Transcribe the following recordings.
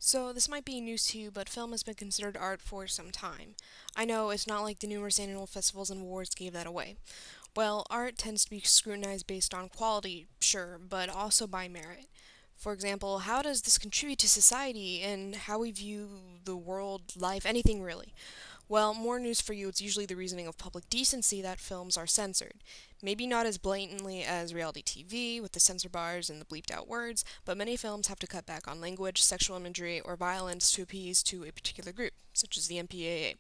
So, this might be news to you, but film has been considered art for some time. I know it's not like the numerous annual festivals and awards gave that away. Well, art tends to be scrutinized based on quality, sure, but also by merit. For example, how does this contribute to society and how we view the world, life, anything really? Well, more news for you, it's usually the reasoning of public decency that films are censored. Maybe not as blatantly as reality TV, with the censor bars and the bleeped out words, but many films have to cut back on language, sexual imagery, or violence to appease to a particular group, such as the MPAA.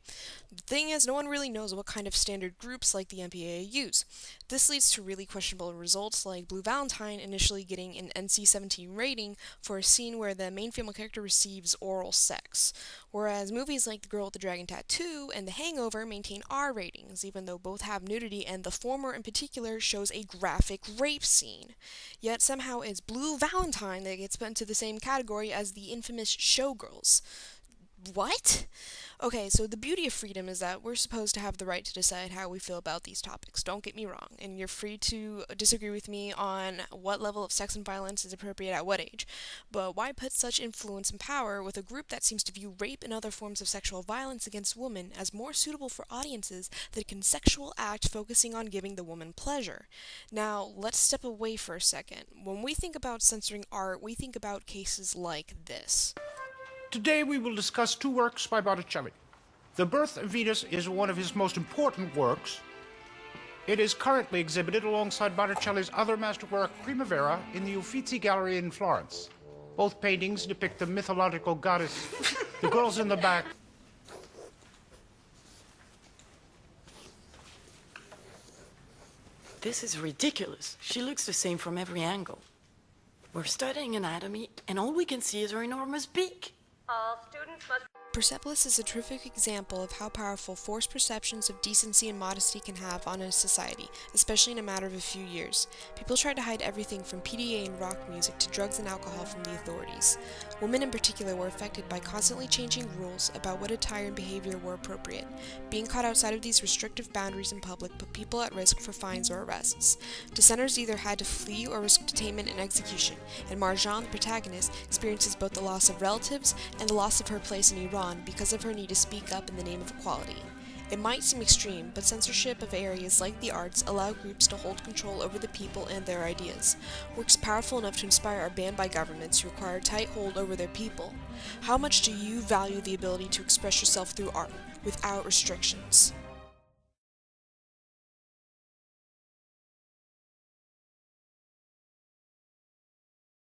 The thing is, no one really knows what kind of standard groups like the MPAA use. This leads to really questionable results, like Blue Valentine initially getting an NC-17 rating for a scene where the main female character receives oral sex, whereas movies like The Girl with the Dragon Tattoo and The Hangover maintain R ratings, even though both have nudity and the former in particular shows a graphic rape scene. Yet somehow it's Blue Valentine that gets put into the same category as the infamous Showgirls. What? Okay, so the beauty of freedom is that we're supposed to have the right to decide how we feel about these topics. Don't get me wrong, and you're free to disagree with me on what level of sex and violence is appropriate at what age. But why put such influence and power with a group that seems to view rape and other forms of sexual violence against women as more suitable for audiences that can sexual act focusing on giving the woman pleasure? Now, let's step away for a second. When we think about censoring art, we think about cases like this. Today we will discuss two works by Botticelli. The Birth of Venus is one of his most important works. It is currently exhibited alongside Botticelli's other masterwork, Primavera, in the Uffizi Gallery in Florence. Both paintings depict the mythological goddess. The girls in the back. This is ridiculous. She looks the same from every angle. We're studying anatomy, and all we can see is her enormous beak. All students must. Persepolis is a terrific example of how powerful forced perceptions of decency and modesty can have on a society, especially in a matter of a few years. People tried to hide everything from PDA and rock music to drugs and alcohol from the authorities. Women in particular were affected by constantly changing rules about what attire and behavior were appropriate. Being caught outside of these restrictive boundaries in public put people at risk for fines or arrests. Dissenters either had to flee or risk detainment and execution, and Marjan, the protagonist, experiences both the loss of relatives and the loss of her place in Iran because of her need to speak up in the name of equality. It might seem extreme, but censorship of areas like the arts allow groups to hold control over the people and their ideas. Works powerful enough to inspire are banned by governments who require a tight hold over their people. How much do you value the ability to express yourself through art, without restrictions?